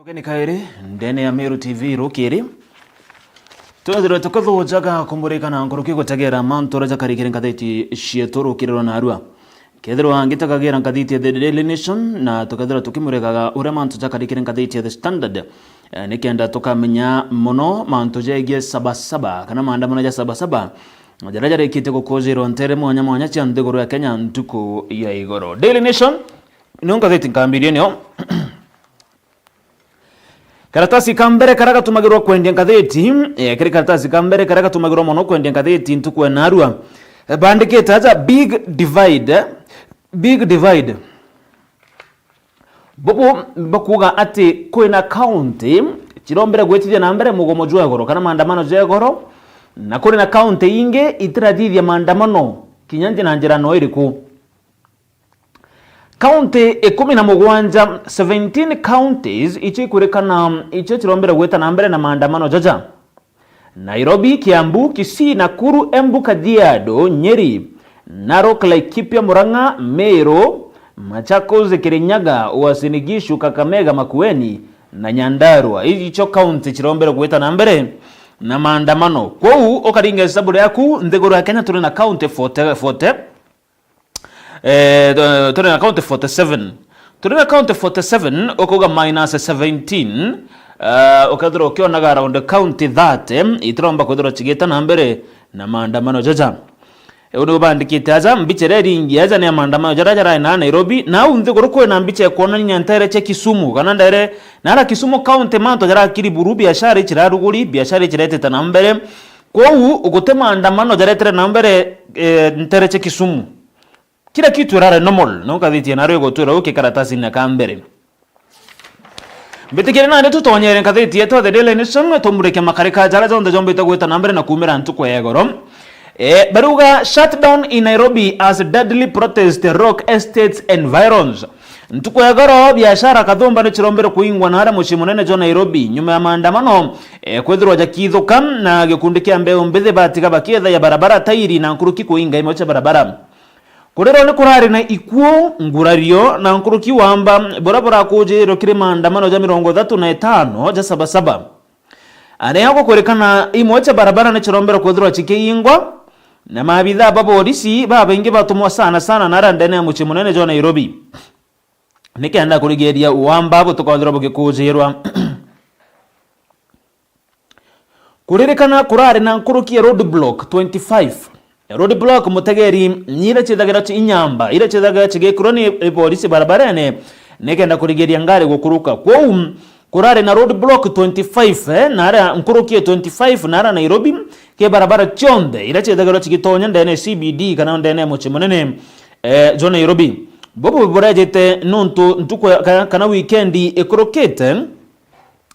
Tokeni kairi ndene ya Meru TV rukiri tunathirwe tukathujaga kumurikana nguruki gutagera mantora jakarikire ngathiti cietu rukiriro na arua kethirwa ngitagagira ngathiti The Daily Nation na tukathira tukimurikaga uria mantu jakarikire ngathiti The Standard nikenda tukamenya muno mantu jegie sabasaba kana maandamano ja sabasaba jaraja rekite gukozero ntere mwanya cia nthiguru ya Kenya ntuku ya igoro. Daily Nation nunga thiti nkambirie nio karatasi kambere karaka tumagirwa kwendia ngatheti kiri karatasi kambere karaka tumagirwa mono kwendia ngatheti ntuku na arua bandikite aja big divide bobo bakuga ati kwina county chirombere gwetithia na mbere mugomo jwa goro kana maandamano je goro na kuri na county inge itirathithia maandamano kinyanje na njira no iriku County 17 17 counties ichi kurekana ichi chirombere gweta na mbere na maandamano jaja Nairobi, Kiambu, Kisii, Nakuru, Embu, Kajiado, Nyeri, Narok, Laikipia, Murang'a, Meru, Machakos, Kirinyaga, Uasin Gishu, Kakamega, Makueni na Nyandarua. Icho county chirombere gweta na mbere na maandamano. Kwou okaringa hesabu yaku nthiguru ya Kenya turi na county 40 turi na county 47 turi na county 47 okuga minus 17 okadro ukionaga around county 30 itromba kudro chigeta na mbere na maandamano jaja uno bandikite aja mbichere ringi aja ne maandamano jaja na Nairobi na unthiguru kwe na mbiche kuona nyantere che Kisumu kana ndere nara Kisumu county manto jara kiri buru biashara chiraruguri biashara chirete na mbere kwou ugote maandamano jaretere na mbere ntere che Kisumu kila kitu rara normal no kathiti na rego tura uke karatasi na kambere bitikire na ndeto tonyere kathiti yeto The Daily Nation tomureke makarika jara jonde jombe tagweta nambere na kumira ntuko yegoro baruga shutdown in Nairobi as deadly protest rock estates environs ntuko yegoro biashara kathomba ne chirombere kuingwa na hara mushi munene jo Nairobi nyuma ya maandamano kwethirwa jakithuka na gikundi kia mbeo mbethe batika bakietha ya barabara tairi na nkuruki kuinga imocha barabara kurero ni kurari na ikuo ngurario na nkuruki wamba borabora kujero kire maandamano ja 35 ja sabasaba ane yako kurekana imocha barabara na chirombero kwethirwa chikeingwa na mabitha baborisi babengi batumwa sana na randene ya muchi munene jo Nairobi nikenda kurigeria uwamba butukwandira bugikujirwa kurerekana kurari na nkuruki roadblock 25 roadblock mutegeri nyira chidagira chi inyamba ira chidagira chigekuro ni polisi barabarane nekenda kurigeria ngare gukuruka kwou kurare na roadblock 25 nara nkuruki 25 nara Nairobi ke barabara chonde ira chidagira chigitonya ndene CBD kana ndene muchimunene jo Nairobi bobo borajete nonto ntuko kana weekend ekrokete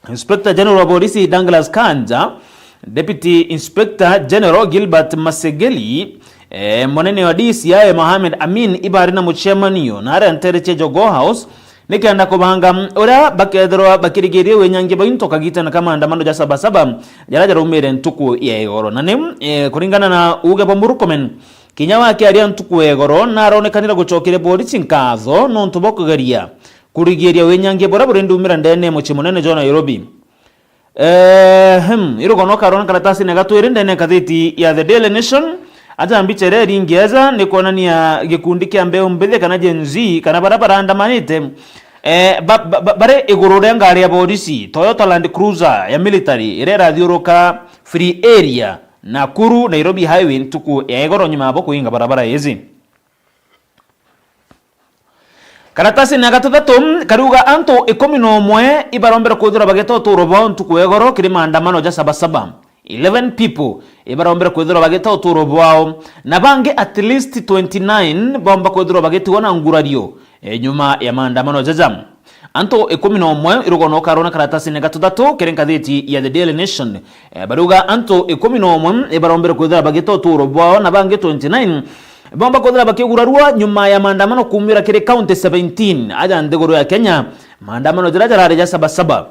Inspector General of Police Douglas Kanja Deputy Inspector General Gilbert Masegeli monene wa DCI Mohamed Amin ibarina muchemaniyo na ara ntereche Jogo House nikenda kubanga ora bakedro bakirigerie wenyange bayinto kagita na kama andamano ja sabasaba jaraja umere ntuku ya igoro nane kuringana na uge bomurukomen kinyawa ke ari ntuku ya igoro na aronekanira guchokire polisi nkazo no ntubokagaria kurigeria wenyange bora burendumira ndene muchimunene jo Nairobi irugono karona karatasi negatwire ndene kathiti ya The Daily Nation aja mbichere ringeza nikonania gikundi kia mbeo mbethe kana Gen Z kana barabara andamanite bare igurure ngari ya polisi Toyota Land Cruiser ya military irera thiuruka free area Nakuru Nairobi highway ntuku ya igoro nyuma abo kuinga barabara hizi karatasi na gatatu karuga anto 11 ibarombera kuthura bageto turobo ntuku egoro kiri maandamano ja sabasaba 11 people ibarombera kuthura bageto turobo wao na bange at least 29 bomba kuthura bageti wana ngurario nyuma ya maandamano jajam anto 11 irugono karona karatasi na gatatu kiri ngathiti ya The Daily Nation baruga anto 11 ibarombera kuthura bageto turobo wao na bange 29 bomba kodra bakigurarua nyuma ya maandamano kumira kire county 17 aja nthiguru ya Kenya maandamano jaraja ja sabasaba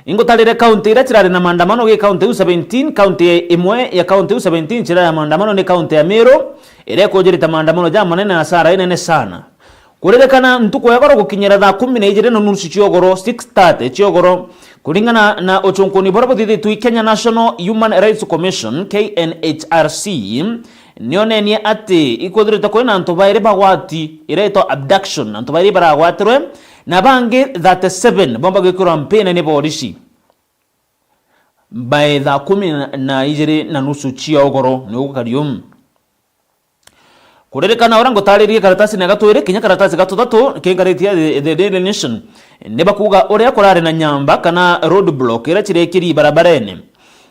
ingo talire county ira chirare na maandamano ge county 17 county imwe ya county 17 chirare ya maandamano ni county ya Meru ire kujirita maandamano ja manene na sara inene sana kurerekana ntuko yagoro gukinyira thaa 12:30 ciogoro 6:30 ciogoro kuringana na ochonkoni bora bothithie twi Kenya National Human Rights Commission KNHRC nionenie ati ikuthirite kwina antu bairi bagwati ireto abduction antu bairi baragwatirwe na bangi 37 bomba gwikirwa mpene ni polisi by thaa 12:30 ciogoro ni ugukarium kurerekana ora ngotaririe karatasi na gatwire kinya karatasi gatutatu kingaritia the Daily Nation neba kuga uria kurare na nyamba kana road block ira kirekiri barabarene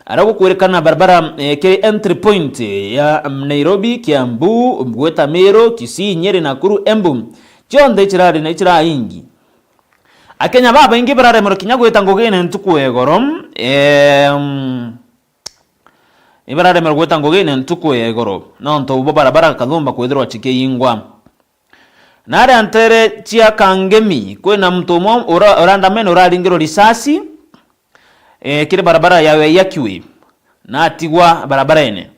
arago kurerekana barabara ke entry point ya Nairobi, Kiambu, Mgweta, Meru, Kisii, Nyeri, Nakuru, Embu chonde kirare na kira ingi akenya baba ingi barare muro kinya gweta ngogene ntuku egorom ibarare mero gweta ngogene ntuku egoro nonto ubo barabara kathumba kwithirwa chike yingwa nare antere chia Kangemi kwena mtumo oranda meno raringiro risasi kire barabara yawe yakiwe na atigwa barabara ene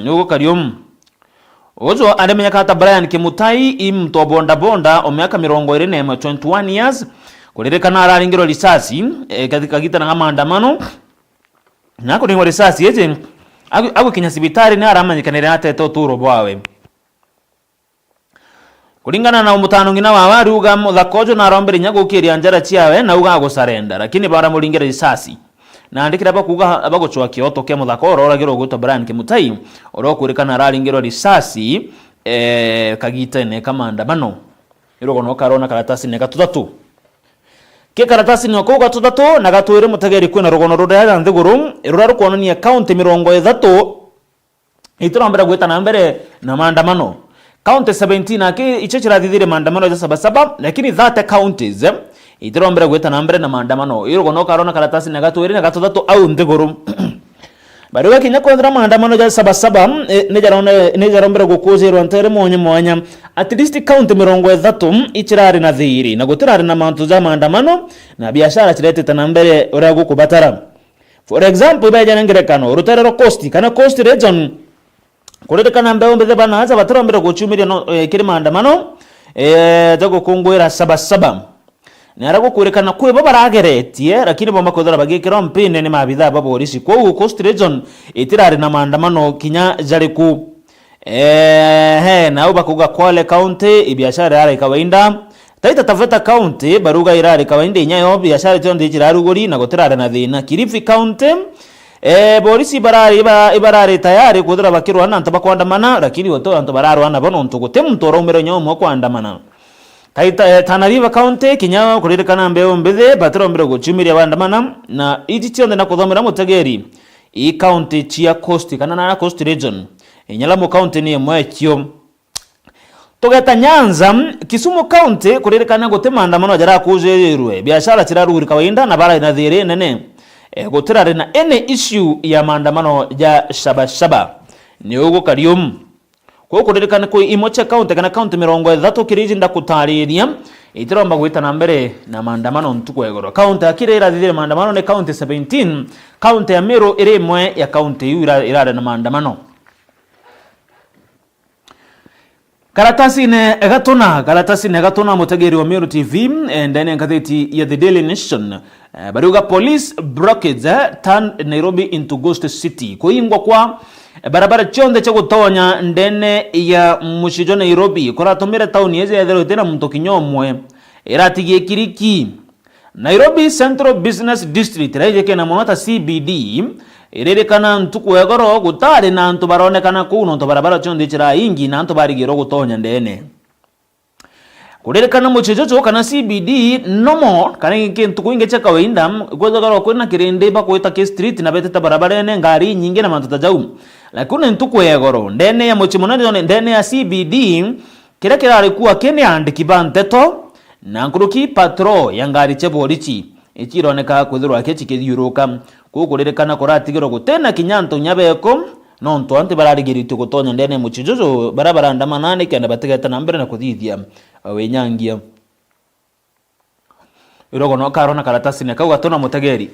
nugo karium ozo anemenya kata Brian Kimutai imto bonda bonda o miaka 21 years kurerekana araringiro risasi katika gita na maandamano na kuringwa risasi yeje agu kinya sibitari na aramanyikanira atete oturo bwawe kuringana na umutano ngina wa wari uga muthakojo na rombere nyago kiria njara ciawe na uga gusarenda lakini bara muringira risasi na andikira bakuga abagochwa kioto ke muthakoro oragiro guto Brian Kimutai oro kurerekana araringiro risasi kagita ne kamandamano irogo no karona karatasi ne gatutatu ke karatasi ni ko gatutatu na gatwire mutegeri kwina rogono rudaya nthiguru irura kuonania county 30 iturambira gweta na mbere na maandamano county 17 ake ichechira thithire maandamano ya sabasaba lakini that counties iturambira gweta na mbere na maandamano irogono karona karatasi na gatwire na gatutatu au nthiguru bariwe kinya kwendra maandamano ya sabasaba nejarambira gukozerwa ntere mwanya at least county 30 ichirari na thiri na gutirari na mantu za maandamano na biashara chiretete na mbere ora gukubatara for example baje ngerekano ruterero coast kana coast region kurerekana mbeo mbeze bana aza batarambira guchumiria no kiri maandamano jago kongwera sabasaba narago kurekana kwe babarageretie lakini bomba kodora bagekera mpine ni mabitha baborisi kwa coast region itirari na maandamano kinya jariku na ubakuga Kwale County ibiashara yare kawaida Taita Taveta County baruga irari kawaida inyayo biashara tonde jirarugori na gotirara na thina Kilifi County borisi ibarari tayari kudura bakirwa nanta bakwandamana lakini woto anto bararwana bono ntugote mtoro umero nyomo kwandamana Taita Tana River County kinya kurerekana mbeo mbethe batirombira guchumiria bandamana na iti tionde na kuthomera mutegeri I county chia coast kana na coast region Nyalamo County ni mwekyo togeta Nyanza Kisumu County kurerekana gote maandamano jara kujerwe biashara kiraruguri kawaida na bara ina thire nene gotirare na ene issue ya maandamano ya sabasaba ni ugo karium kwa kurerekana ko imoche county kana county 30 kiriji ndakutariria itiromba gwita na mbere na maandamano ntuko egoro county akirera thire maandamano ne county 17 county ya Meru ire mwe ya county irare na maandamano karatasi ne gatuna mutegeri wa Meru TV ndani ya gazeti ya The Daily Nation baruga police blockades turn Nairobi into ghost city kuingwa kwa barabara chonde cha gutonya ndene ya mushijo Nairobi kuratumira town yeze yethero tena mto kinyomwe iratigie kiriki Nairobi Central Business District raije na monota CBD irerekana ntuku egoro gutari na ntu baronekana kuno ntu barabara chonde chira ingi na ntu barigiro gutonya ndene kurerekana muchejojo kana CBD nomo kana nkintu kuinge cha kawaida gwezagaro kwena kirinde ba kweta ke street na beteta barabara ene ngari nyingi na mantu tajau lakini ntuku egoro ndene ya muchimonani ndene ya CBD kira alikuwa kene andikibanteto na nkuruki patro ya ngari cheborichi ichironeka kwithirwa kechi kithiuruka kukurerekana koratigiro gutena kinyanto nyabeko nonto ante bararigirite gutonya ndene muchijojo barabara ndamanane kenda bategeta na mbere na kuthithia wenyangia irogo no karona karatasi ne kauga tona mutegeri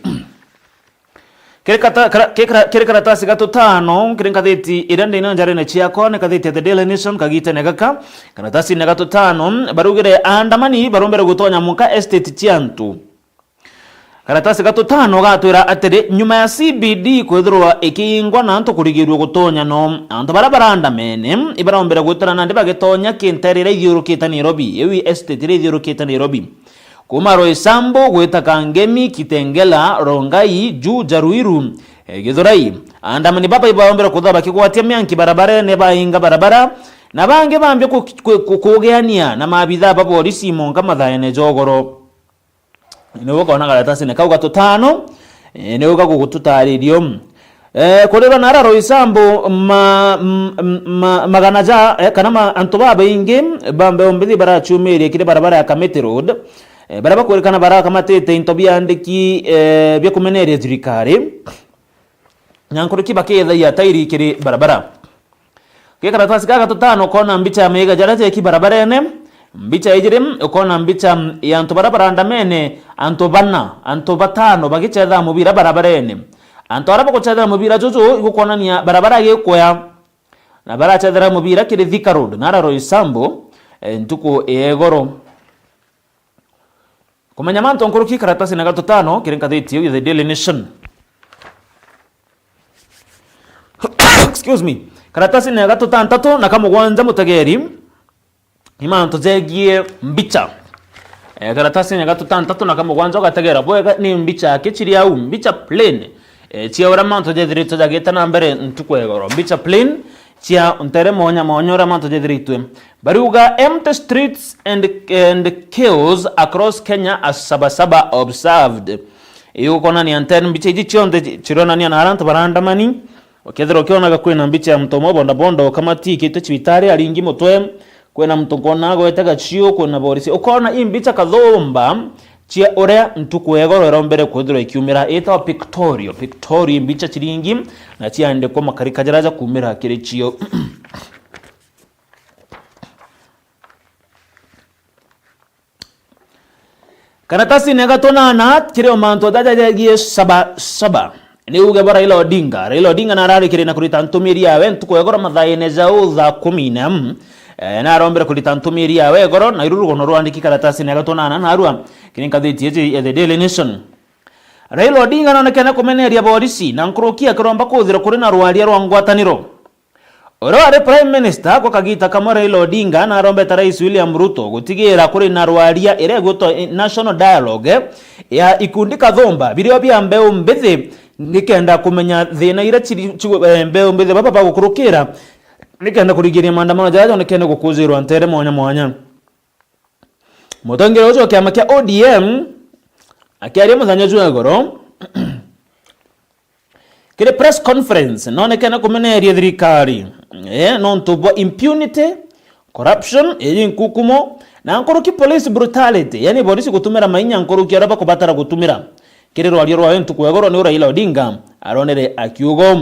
kere karatasi gatutano kire ngatheti irende ino njare ne chiako ne katheti The Daily Nation kagite negaka karatasi ne gatutano barugire andamani barombere gutonya muka estate chiantu. Karatasi gatutano gatwira atiri nyuma ya CBD kwithirwa ikingwa na antu kurigirwe gutonya no antu barabara andamene ibarombere gutara nandi bagetonya kinterire yurukita Nairobi ewi estate ire yurukita Nairobi kuma Roysambu gwita Kangemi Kitengela Rongai Juu Jaruiru Githurai andamani baba ibarombere kuthaba kigwatia myanki barabara ne bainga barabara na bange bambye kugeania na mabitha ba polisi monga mathayene jogoro niwo kona karatasi ne kauga tutano niwo gagututaririo kurira nara Roysambu maganaja kana antu baba ingi bambe ombithi barachumirie kire barabara ya Kamiti Road baraba kwerekana baraka matete intobia ndiki bya kumeneria thirikari nyankuru kibaketha ya tairi kiri barabara ke karatasi kaga tutano kona mbicha ya mega jarate ki barabara ene mbicha ijirim kona mbicha ya antu barabara andamene antu bana antu batano bagichetha mubira barabara ene antu araba kuchetha mubira jojo igukona ni barabara yekoya na barachetha mubira kiri Thika Road nara Roysambu ntuko egoro kumenya manto nkuruki karatasi na gatutano kire ngatheti ya The Daily Nation. Excuse me. Karatasi na gatutantatu na kamugwanza mutageri imanto zegie mbicha karatasi na gatutantatu na kamugwanza gatagera bwega ni mbicha kechiri au mbicha plain chiora manto jedrito jageta na mbere ntukwegoro mbicha plain chia untere monyora manto jedritwe baruga empty streets and chaos across Kenya as Sabasaba observed kona ni antene mbicha iji chionde chirona ni anaranta barandamani okethero kiona gakwena mbicha ya mtomo bonda kama tikite chibitari alingi motwe kwena mtongona gwetaga chio kwena borisi ukona imbicha kathomba chia orea ntukwegoro rombere kwethiro ikiumira eta Victoria mbicha chiringi na chia ande kwa makarika jaraja kumira kire chio karatasi negatonana kire omanto dajagie saba ni uge bara Raila Odinga na rari kire na kurita ntumiri yawe ntukwegoro mathayene zao za 10 na rombere kurita ntumiri yawe goro na iruru gono rwandiki karatasi negatonana na arua kire ngatheti ya The Daily Nation. Raila Odinga nonekana kumeneria borisi na nkurukia kiromba kuthira kuri na rwaria rwa ngwataniro Oro Prime Minister kwa kagita kama Raila Odinga na rombeta Rais William Ruto gutigira kuri na rwaria ire guto National Dialogue ya ikundi kathomba birio bya mbeu mbithi nikenda kumenya thina ira mbeu mbithi baba bagukurukira nikenda kurigiria maandamano jajo nikenda gukuzirwa ntere mwanya mutongero ujo kiama kia ODM akiaria muthanya jwegoro kire press conference nonekana kumeneria thirikari nontubo impunity corruption nkukumo na nkuruki police brutality yani polisi gutumira mainya nkuruki araba kubatara gutumira kire rwario rwa ntukwegoro ni Raila Odinga aronere akiugo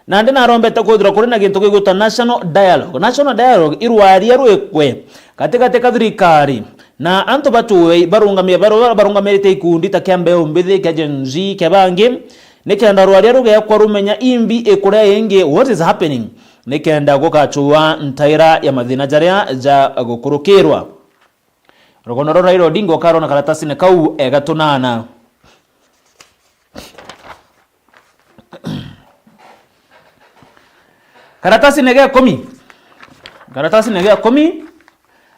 na ndina arombeta kuthira kuri na gintu giguta national dialogue irwaria rwekwe katika thirikari na antu batuwe barungamirite ikundi takiambe umbithi kya Gen Z kya bangi nikenda rwaria ruge kwa rumenya imbi ekurea yenge what is happening nikenda gukachua ntaira ya mathina jaria ja gukurukirwa rogono Raila Odinga karo na karatasi ne kau egatunana karatasi nege 10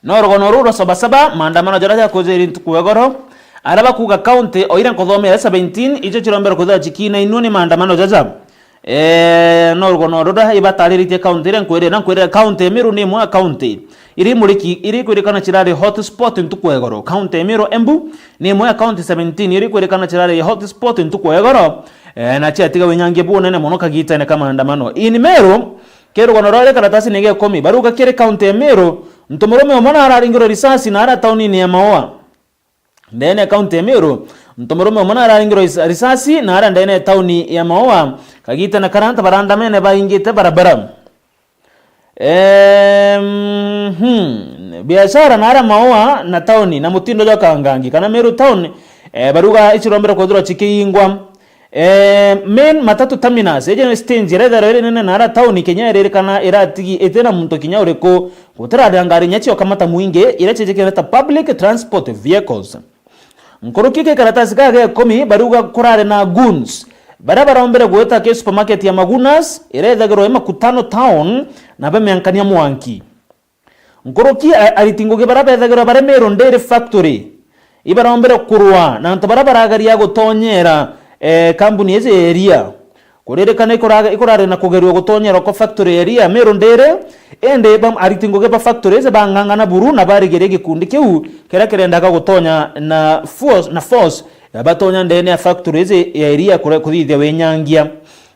no rogono ruro Sabasaba maandamano jaraja kozeri ntukwegoro araba kuga county oira nkothome ya 17 ijo chirombero kutha chikina inuni maandamano jaja no rogono ruro ibatariritie county ire nkwere county Meru ni mwa county iri kwirikana chirari hotspot ntukwegoro county Meru Embu ni mwa county 17 iri kwirikana chirari hotspot ntukwegoro na chia tiga wenyange bune ne mono kagita ne kama maandamano in Meru kero gono role karatasi nege 10 baruga kire county Meru ntomurume omona araringiro risasi na ara tauni ni ya Maoa ndene county Meru ntomurume omona araringiro risasi na ara ndene tauni ya Maoa kagita na karanta barandamene baingite barabara biashara na ara Maoa na tauni na mutindo jwa Kangangi kana Meru town baruga ichirombero kodro chikingwa main matatu terminus eje stage ire nene nara town Kenya irerekana iratigi etena muntu kinya ureko gutara dangari nyachio kamata muinge irachejekera ta public transport vehicles nkorokike karatasi kage 10 baruga kurare na goons barabara ombere gweta ke supermarket ya Magunas irethagiro makutano town na bamyankania mwanki nkoroki aritingoge barabara ethagiro bare Meru Dairy Factory ibara ombere kurwa na ntabarabara agari ya gutonyera company eze area kurerekana ikorare na kugerwa gutonyera ko factory area Meru Dairy ende bam aritingoge ba factory eze bangangana buru na barigere gikundi kiu kerendaga gutonya na force batonya ndene ya factory eze area kuthithia wenyangia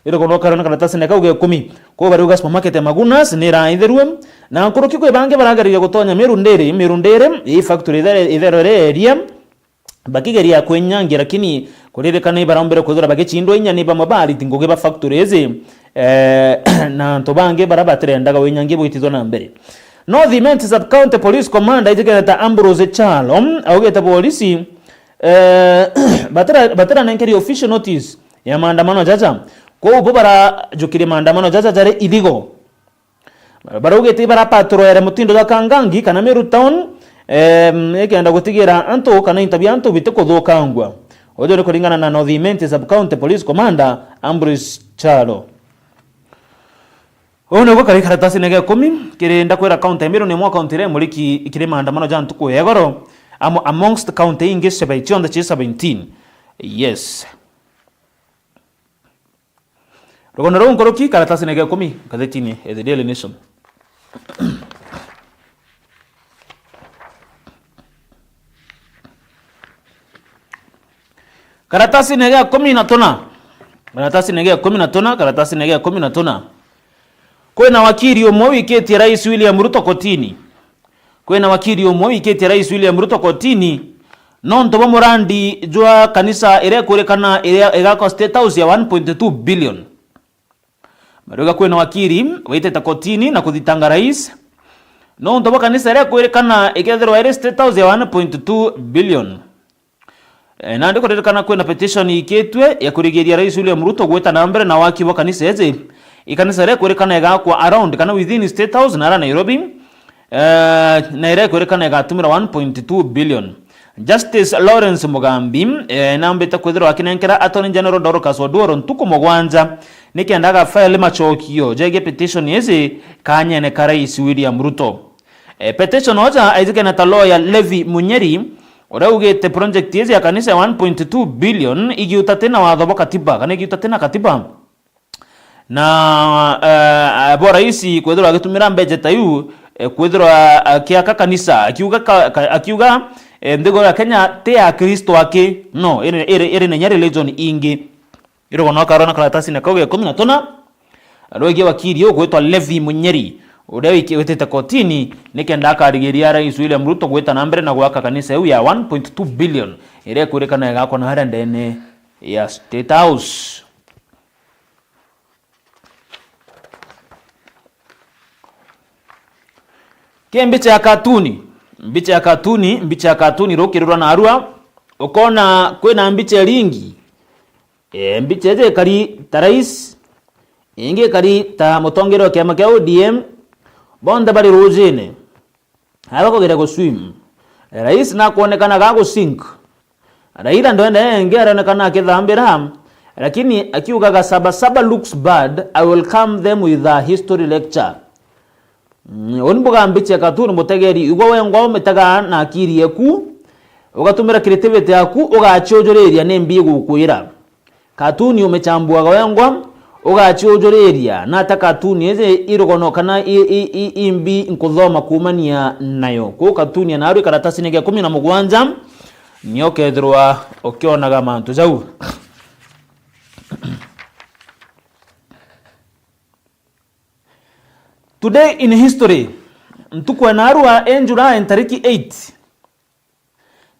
iro kono karona karatasi ne kauge 10 ko baruga supermarket ya Magunas ne ra itherwe na nkuruki ko bange baragariye gutonya Meru Dairy i factory itherore area bakigeria kwenyangira lakini kurerekana ibarombere kuzura bagechindwa inyani bamabari tingoge ba factory eze na ntobange barabaterendaga wenyangie bwitizwa na mbere North Imenti Sub County Police Commander itigeta Ambrose Chalo augeta polisi batera nankeri official notice ya maandamano jaja ko ubo bara jukire maandamano jaja jare iligo barugete bara patrol ya mutindo da Kangangi kana Meru Town ekenda gutigira anto kana intabia anto biteko thokangwa ojo ni kulingana na North Imenti Sub County Police Commander Ambrose Chalo ono go kari karatasi nege 10 kirenda kwera county Meru ni mwa county re muliki ikire maandamano jantu ko yegoro amongst county inge 17 yes rogonero nkoroki karatasi nege 10 gazetini The Daily Nation karatasi nege 15 karatasi nege 15 karatasi nege 15 kwena wakili omwe wiketi Rais William Ruto kotini kwena wakili omwe wiketi Rais William Ruto kotini nonto bomorandi jwa kanisa ire kurekana ire egako State House ya 1.2 billion maruga kwena wakili waiteta kotini na kuthitanga rais nonto bo kanisa ire kurekana ikethirwa ire State House ya 1.2 billion na ndiko kurekana kwena petition iketwe ya kurigeria Rais William Ruto gweta na mbere na waki bo kanisa eze ikanisa ire kurekana egakwa around kana within State House na Nairobi na ire kurekana egatumira 1.2 billion Justice Lawrence Mugambi nambeta kwethirwa akinenkera Attorney General Dorcas Oduor ntuko mogwanja nikendaga file machokio jege petition yeze kanyene ka Rais William Ruto petition oja aizikena ta lawyer Levi Munyeri uraugete project yeze ya kanisa 1.2 billion igiuta tena watho katiba kana igiuta tena katiba na bora isi kwethirwa agitumira budget ayu kwethirwa kiaka kanisa akiuga ndigo ya Kenya te ya Kristo wake no ere na religion ingi iro wana karona karatasi na kauge 15 aroge wakili yo gwetwa Levi Munyeri udewe weteta kotini nikenda akarigeria Rais William Ruto gweta na mbere na gwaka kanisa yu ya 1.2 billion ire kurekana egako na hara ndene ya State House mbicha ya katuni rokirwa na arua ukona kwena mbicha ringi mbicha eze kari tarais inge kari ta mutongero kema kya ODM bonda bari rojene habako gira go swim rais na kuonekana gago sink Raila ndo ngera onekana kithambira lakini akiugaga saba looks bad I will come them with a history lecture onbuga mbiche katuni mutegeri igwa wengo metaga na akiri yaku ugatumira creativity yaku ugachojoreria nembi gukwira katuni umechambua wengo ugachojoreria na ta katuni eze irogono kana imbi nkuthoma kumania nayo ko katuni na ari karatasi nege 17 niokethirwa ukionaga mantu jau Today in history ntukwa narua July tariki 8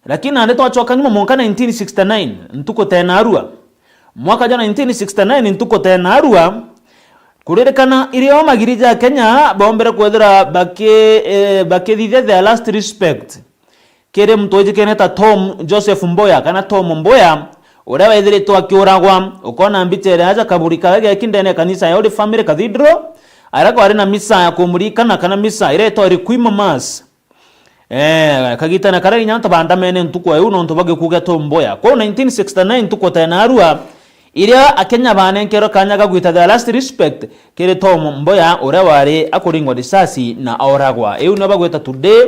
lakini ande twachoka nyuma mwaka 1969 ntuko tena arua mwaka jana 1969 ntuko tena arua kurerekana irio magirija Kenya bombere kwethira bake thithe the last respect kere mtoji keneta Tom Joseph Mboya kana Tom Mboya uria wethiritwo akiuragwa ukona mbica iria aja kaburi kage kindene kanisa ya Holy Family Cathedral ara kwari na misa ya kumurikana kana misa iretwa Requiem Mass kagitana kare nyanta bandamene ntuko ayu no ntubage kugeto mboya ko 1969 tuko tena arua iria akenya bane nkero kanyaga gwita the last respect kire Tom Mboya uria wari akuringwa risasi na auragwa eyu nabagweta today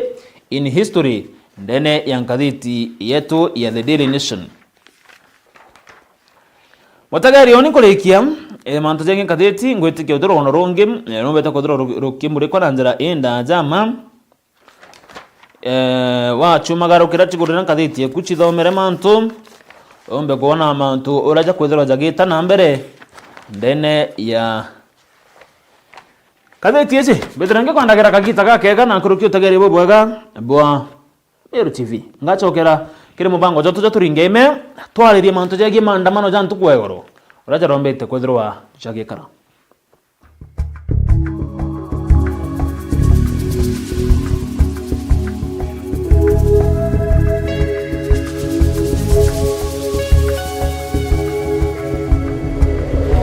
in history ndene ya ngathiti yetu ya The Daily Nation. Watagari oni kurekia mantu jengi ngathiti ngwetikia udoro ono rongi no beta kodoro rukimure kwa njira enda jama wa chumagaro kirati gurina ngathiti kuchithomere mantu ombe kuona mantu uraja kwethera jagita na mbere ndene ya ngathiti eci betrange kwandagira kagita gakega na kurukio tagere bobwaga bwa Meru TV ngachokera kire mubango joto turingeme twaririe mantu jagi maandamano jantu kwegoro uraja rombete kwethirwa jagikara